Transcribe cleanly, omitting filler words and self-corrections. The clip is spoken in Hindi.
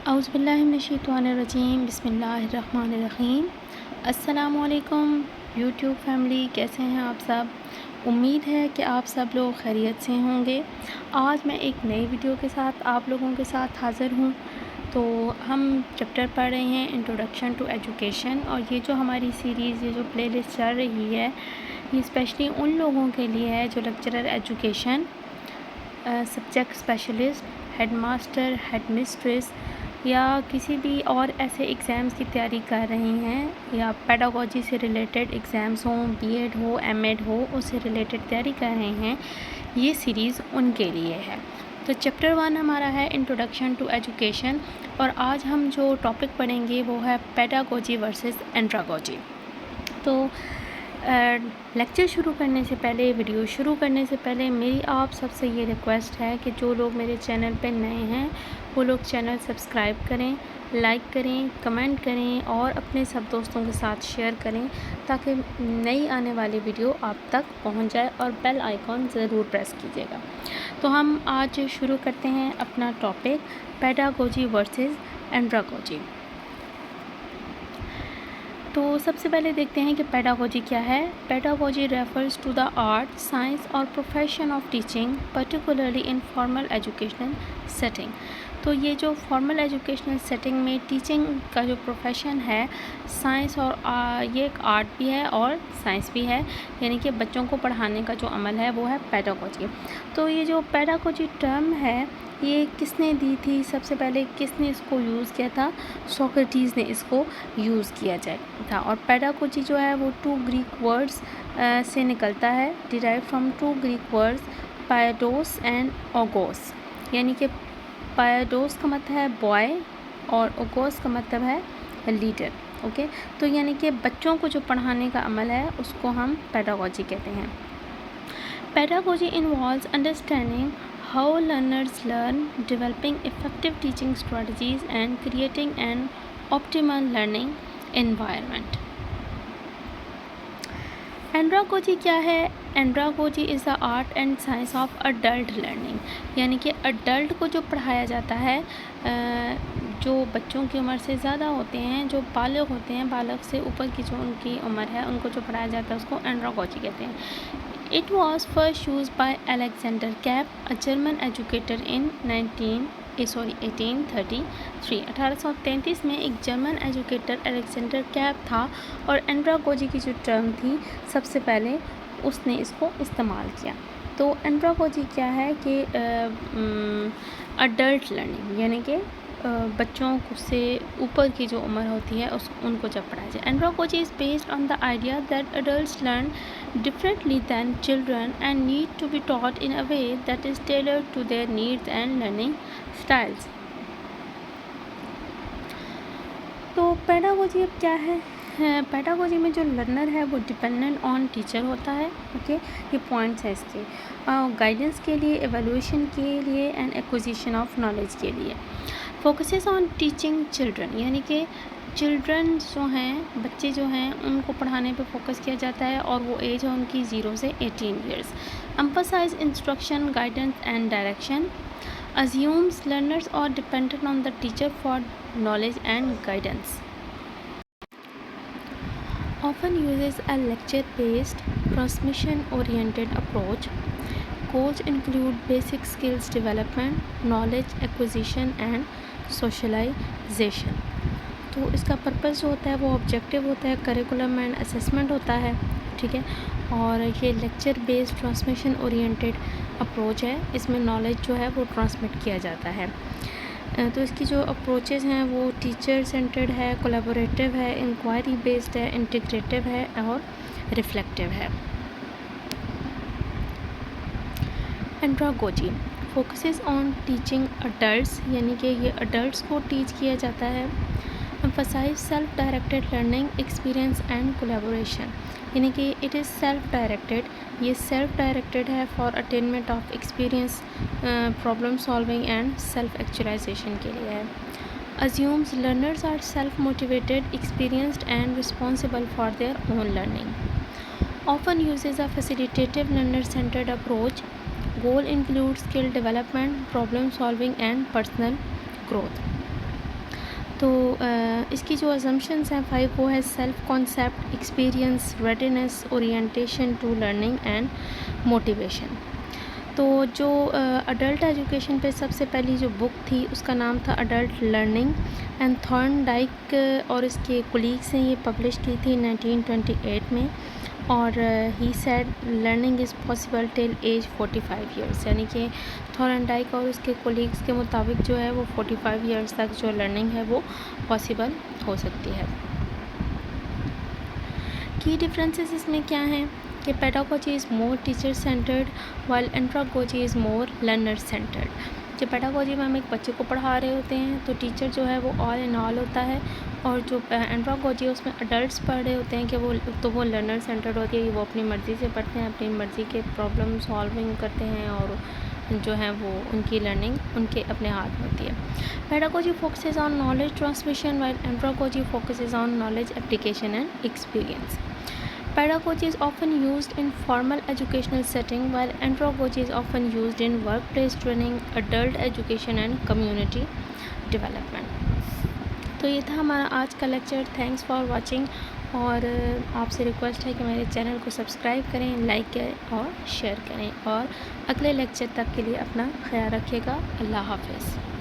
औज़ुबिल्लाहिमिनश्शैतानिर्रजीम बिस्मिल्लाहिर्रहमानिर्रहीम। अस्सलामुअलैकुम यूट्यूब फैमिली, कैसे हैं आप सब। उम्मीद है कि आप सब लोग खैरियत से होंगे। आज मैं एक नई वीडियो के साथ आप लोगों के साथ हाज़िर हूँ। तो हम चैप्टर पढ़ रहे हैं इंट्रोडक्शन टू एजुकेशन, और ये जो हमारी सीरीज़, ये जो प्लेलिस्ट चल रही है, ये स्पेशली उन लोगों के लिए है जो lecturer education, subject specialist, headmaster, headmistress या किसी भी और ऐसे एग्ज़ाम्स की तैयारी कर रही हैं, या पेडागोजी से रिलेटेड एग्ज़ाम्स हों, बीएड हो, एमएड हो, उससे रिलेटेड तैयारी कर रहे हैं। ये सीरीज़ उनके लिए है। तो चैप्टर 1 हमारा है इंट्रोडक्शन टू एजुकेशन, और आज हम जो टॉपिक पढ़ेंगे वो है पेडागोजी वर्सेस एंड्रागोजी। तो लेक्चर शुरू करने से पहले, वीडियो शुरू करने से पहले मेरी आप सबसे ये रिक्वेस्ट है कि जो लोग मेरे चैनल पे नए हैं वो लोग चैनल सब्सक्राइब करें, लाइक करें, कमेंट करें और अपने सब दोस्तों के साथ शेयर करें, ताकि नई आने वाली वीडियो आप तक पहुंच जाए, और बेल आइकॉन ज़रूर प्रेस कीजिएगा। तो हम आज शुरू करते हैं अपना टॉपिक, पेडागोजी वर्सेस एंड्रागोजी। तो सबसे पहले देखते हैं कि पेडागोजी क्या है। Pedagogy refers to the art, science और profession of teaching, particularly in formal educational setting. तो ये जो फॉर्मल एजुकेशनल सेटिंग में टीचिंग का जो प्रोफेशन है, साइंस और ये एक आर्ट भी है और साइंस भी है, यानी कि बच्चों को पढ़ाने का जो अमल है वो है पेडागोजी। तो ये जो पेडागोजी टर्म है, ये किसने दी थी, सबसे पहले किसने इसको यूज़ किया था? सोक्रेटिस ने इसको यूज़ किया जाए था। और पेडागोजी जो है वो 2 ग्रीक वर्ड्स से निकलता है, derive from 2 Greek words, paidos and agogos. यानी कि पायडोस का मतलब है बॉय और ओगोस का मतलब है लीडर। ओके, तो यानी कि बच्चों को जो पढ़ाने का अमल है उसको हम पेडागोजी कहते हैं। Pedagogy involves understanding how learners learn, developing effective teaching strategies and creating an optimal learning environment. Andragogy क्या है? Andragogy is the art and science of adult learning, यानी कि अडल्ट को जो पढ़ाया जाता है, जो बच्चों की उम्र से ज़्यादा होते हैं, जो बालग होते हैं, बालग से ऊपर की जो उनकी उम्र है, उनको जो पढ़ाया जाता है उसको एंड्रागोजी कहते हैं। It was first used by Alexander Kapp, a German educator in 1833। 1833 में एक जर्मन एजुकेटर अलेक्जेंडर कैप था, और एंड्रागोजी की जो टर्म थी सबसे पहले उसने इसको इस्तेमाल किया। तो एंड्रागोजी क्या है कि अडल्ट लर्निंग, यानी कि बच्चों से ऊपर की जो उम्र होती है उनको जब पढ़ाया जाए। Andragogy is based on the idea that adults learn differently than children and need to be taught in a way that is tailored to their needs and learning styles। तो पेडागोजी अब क्या है? पेडागोजी में जो लर्नर है वो डिपेंडेंट ऑन टीचर होता है। ओके, ये पॉइंट्स हैं इसके। गाइडेंस के लिए, एवेल्यूशन के लिए एंड एक्विजिशन ऑफ नॉलेज के लिए। फोकसेस ऑन टीचिंग चिल्ड्रन, यानी कि चिल्ड्रन जो हैं, बच्चे जो हैं, उनको पढ़ाने पे फोकस किया जाता है, और वो एज है उनकी 0 से 18 years. Emphasize instruction, guidance and direction. Assumes learners are dependent on the teacher for knowledge and guidance। Often uses a lecture-based, transmission-oriented approach। Goals include basic skills development, knowledge acquisition and socialization। तो इसका पर्पस जो होता है वो ऑब्जेक्टिव होता है, करिकुलम एंड असेसमेंट होता है, ठीक है। और ये lecture based, transmission oriented approach है, इसमें नॉलेज जो है वो ट्रांसमिट किया जाता है। तो इसकी जो अप्रोचेज़ हैं वो टीचर सेंटर्ड है, कोलैबोरेटिव है, इंक्वायरी बेस्ड है, इंटीग्रेटिव है और रिफ्लेक्टिव है। Andragogy focuses on teaching adults, यानी कि ये अडल्ट्स को टीच किया जाता है। Emphasise self directed learning, experience and collaboration, यानी कि इट इज़ सेल्फ डायरेक्टेड, ये सेल्फ डायरेक्टेड है for attainment of experience, problem solving and self actualisation के लिए है। Assumes learners are self motivated, experienced and responsible for their own learning. Often uses a facilitative learner centred approach. Goal include skill development, problem solving and personal growth. तो इसकी जो असम्पशंस हैं 5 वो है self concept, experience, readiness, orientation to learning and motivation. तो जो अडल्ट एजुकेशन पे सबसे पहली जो बुक थी उसका नाम था अडल्ट लर्निंग एंड थॉर्नडाइक और इसके कोलीग्स ने ये पब्लिश की थी 1928 में। और he said learning is possible till as 45 years, यानी कि थॉर्नडाइक और उसके कोलीग्स के मुताबिक जो है वो 45 ईयर्स तक जो लर्निंग है वो पॉसिबल हो सकती है। की डिफरेंसेस इसमें क्या हैं कि pedagogy is more teacher centred while andragogy is more learner centred. कि पेडागोजी में हम एक बच्चे को पढ़ा रहे होते हैं तो टीचर जो है वो ऑल इन ऑल होता है, और जो एंड्रागोजी है उसमें अडल्ट्स पढ़ रहे होते हैं कि वो लर्नर सेंटर्ड होती है कि वो अपनी मर्ज़ी से पढ़ते हैं, अपनी मर्ज़ी के प्रॉब्लम सॉल्विंग करते हैं और जो है वो उनकी लर्निंग उनके अपने हाथ में होती है। Pedagogy focuses on knowledge transmission while andragogy focuses on knowledge application and experience. Pedagogy is often used in formal educational setting, while andragogy is often used in workplace training, adult education and community development। तो ये था हमारा आज का लेक्चर। थैंक्स फॉर वाचिंग, और आपसे रिक्वेस्ट है कि मेरे चैनल को सब्सक्राइब करें, लाइक करें और शेयर करें, और अगले लेक्चर तक के लिए अपना ख्याल रखिएगा। अल्लाह हाफ़िज़।